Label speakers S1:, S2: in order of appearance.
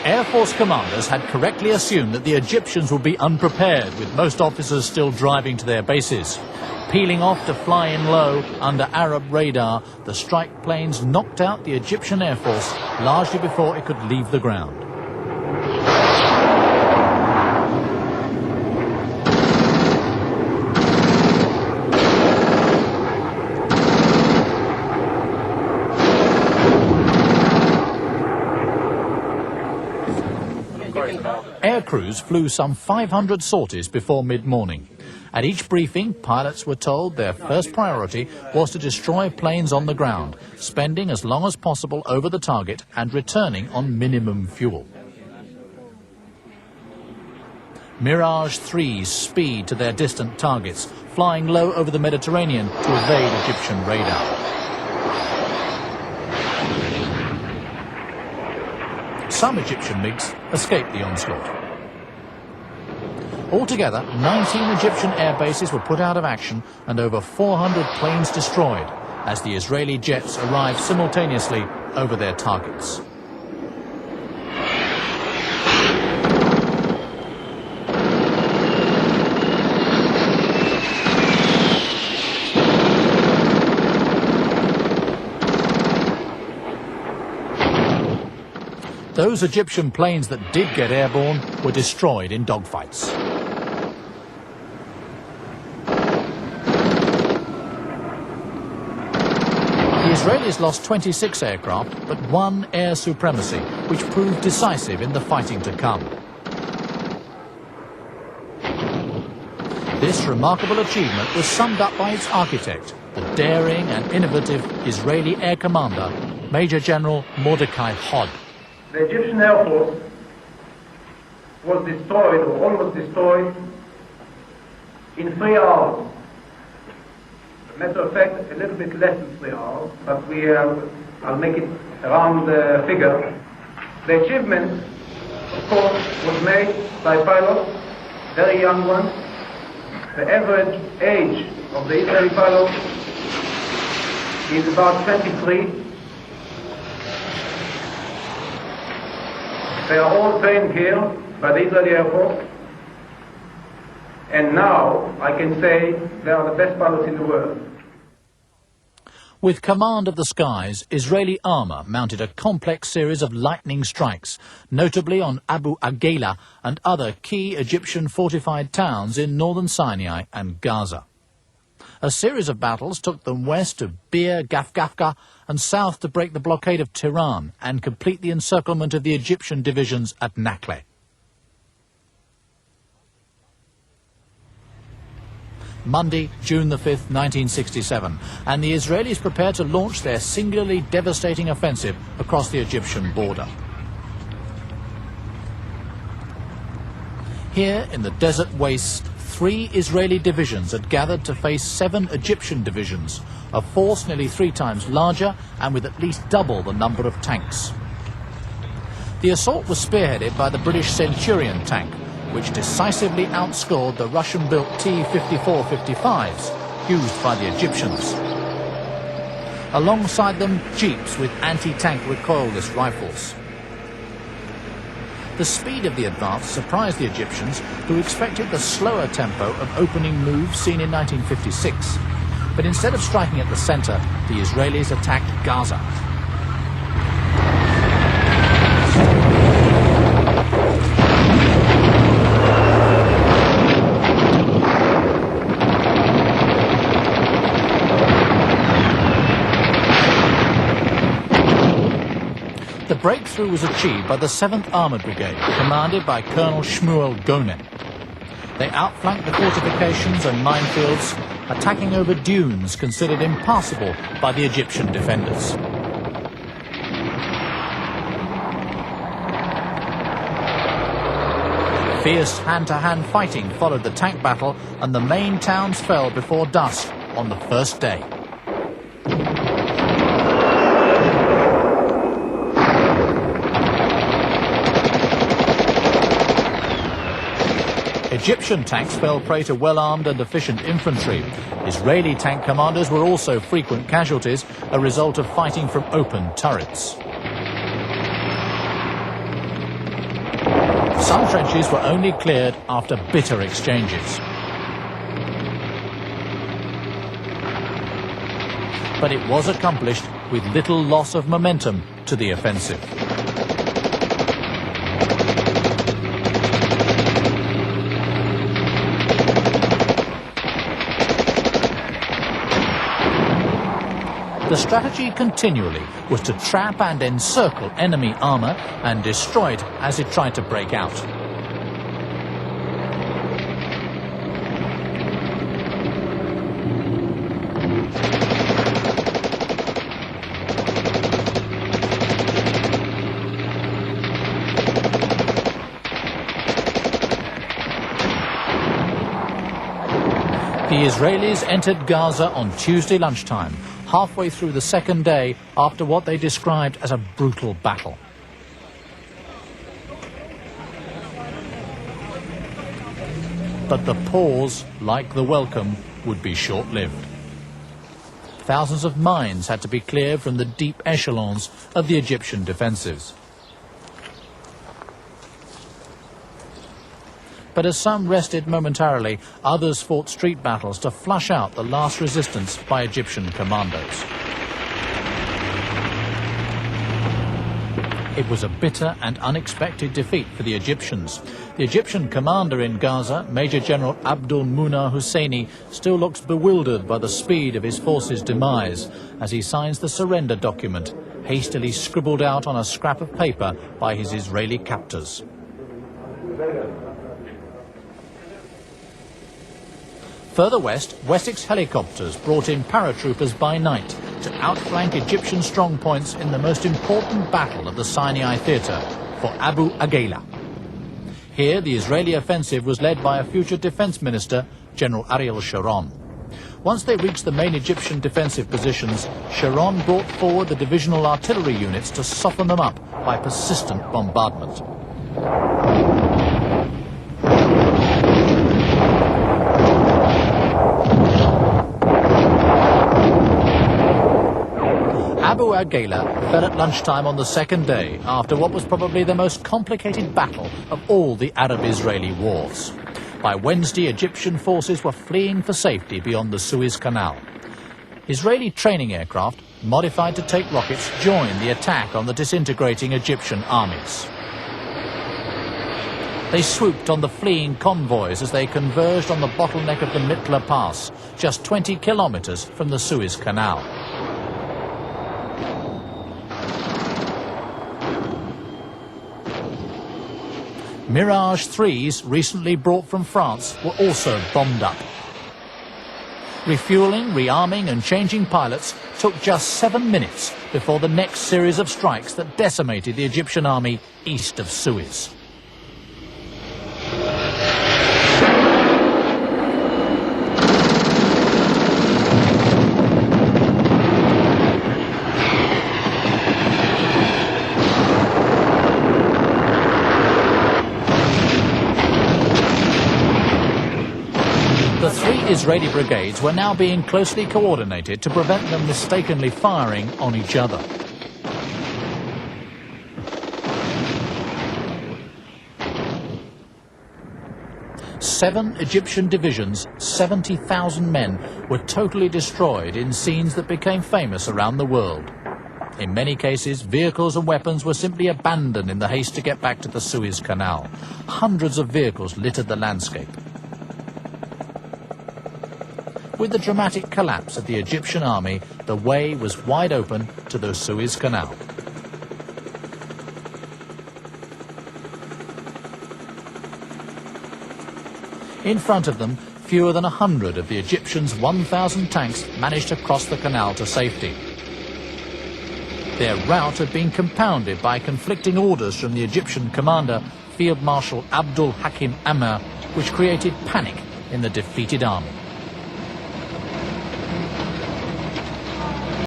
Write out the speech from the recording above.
S1: Air Force commanders had correctly assumed that the Egyptians would be unprepared, with most officers still driving to their bases. Peeling off to fly in low under Arab radar, the strike planes knocked out the Egyptian Air Force largely before it could leave the ground. Air crews flew some 500 sorties before mid-morning. At each briefing, pilots were told their first priority was to destroy planes on the ground, spending as long as possible over the target and returning on minimum fuel. Mirage 3s speed to their distant targets, flying low over the Mediterranean to evade Egyptian radar. Some Egyptian MiGs escaped the onslaught. Altogether, 19 Egyptian air bases were put out of action and over 400 planes destroyed as the Israeli jets arrived simultaneously over their targets. Those Egyptian planes that did get airborne were destroyed in dogfights. The Israelis lost 26 aircraft, but one air supremacy, which proved decisive in the fighting to come. This remarkable achievement was summed up by its architect, the daring and innovative Israeli Air Commander, Major General Mordecai Hod.
S2: The Egyptian Air Force was destroyed, or almost destroyed, in 3 hours. Matter of fact, a little bit less than 3 hours, but I'll make it around the figure. The achievement, of course, was made by pilots, very young ones. The average age of the Israeli pilots is about 23. They are all trained here by the Israeli Air Force. And now I can say they are the best pilots in the world.
S1: With command of the skies, Israeli armour mounted a complex series of lightning strikes, notably on Abu Agela and other key Egyptian fortified towns in northern Sinai and Gaza. A series of battles took them west to Bir Gafgafka and south to break the blockade of Tehran and complete the encirclement of the Egyptian divisions at Nakle. Monday, June the 5th, 1967, and the Israelis prepared to launch their singularly devastating offensive across the Egyptian border. Here in the desert waste, 3 Israeli divisions had gathered to face 7 Egyptian divisions, a force nearly 3 times larger and with at least double the number of tanks. The assault was spearheaded by the British Centurion tank, which decisively outscored the Russian-built T-54-55s used by the Egyptians. Alongside them, jeeps with anti-tank recoilless rifles. The speed of the advance surprised the Egyptians, who expected the slower tempo of opening moves seen in 1956. But instead of striking at the centre, the Israelis attacked Gaza. The breakthrough was achieved by the 7th Armoured Brigade, commanded by Colonel Shmuel Gonen. They outflanked the fortifications and minefields, attacking over dunes considered impassable by the Egyptian defenders. Fierce hand-to-hand fighting followed the tank battle, and the main towns fell before dusk on the first day. Egyptian tanks fell prey to well-armed and efficient infantry. Israeli tank commanders were also frequent casualties, a result of fighting from open turrets. Some trenches were only cleared after bitter exchanges. But it was accomplished with little loss of momentum to the offensive. The strategy continually was to trap and encircle enemy armour and destroy it as it tried to break out. The Israelis entered Gaza on Tuesday lunchtime, halfway through the second day after what they described as a brutal battle. But the pause, like the welcome, would be short-lived. Thousands of mines had to be cleared from the deep echelons of the Egyptian defences. But as some rested momentarily, others fought street battles to flush out the last resistance by Egyptian commandos. It was a bitter and unexpected defeat for the Egyptians. The Egyptian commander in Gaza, Major General Abdul Munah Husseini, still looks bewildered by the speed of his forces' demise as he signs the surrender document, hastily scribbled out on a scrap of paper by his Israeli captors. Further west, Wessex helicopters brought in paratroopers by night to outflank Egyptian strongpoints in the most important battle of the Sinai theatre for Abu Agaila. Here, the Israeli offensive was led by a future defense minister, General Ariel Sharon. Once they reached the main Egyptian defensive positions, Sharon brought forward the divisional artillery units to soften them up by persistent bombardment. Abu Agaila fell at lunchtime on the second day after what was probably the most complicated battle of all the Arab-Israeli wars. By Wednesday, Egyptian forces were fleeing for safety beyond the Suez Canal. Israeli training aircraft, modified to take rockets, joined the attack on the disintegrating Egyptian armies. They swooped on the fleeing convoys as they converged on the bottleneck of the Mitla Pass, just 20 kilometers from the Suez Canal. Mirage 3s, recently brought from France, were also bombed up. Refuelling, rearming and changing pilots took just 7 minutes before the next series of strikes that decimated the Egyptian army east of Suez. The 3 Israeli brigades were now being closely coordinated to prevent them mistakenly firing on each other. Seven Egyptian divisions, 70,000 men, were totally destroyed in scenes that became famous around the world. In many cases, vehicles and weapons were simply abandoned in the haste to get back to the Suez Canal. Hundreds of vehicles littered the landscape. With the dramatic collapse of the Egyptian army, the way was wide open to the Suez Canal. In front of them, fewer than 100 of the Egyptians' 1,000 tanks managed to cross the canal to safety. Their rout had been compounded by conflicting orders from the Egyptian commander, Field Marshal Abdul Hakim Amer, which created panic in the defeated army.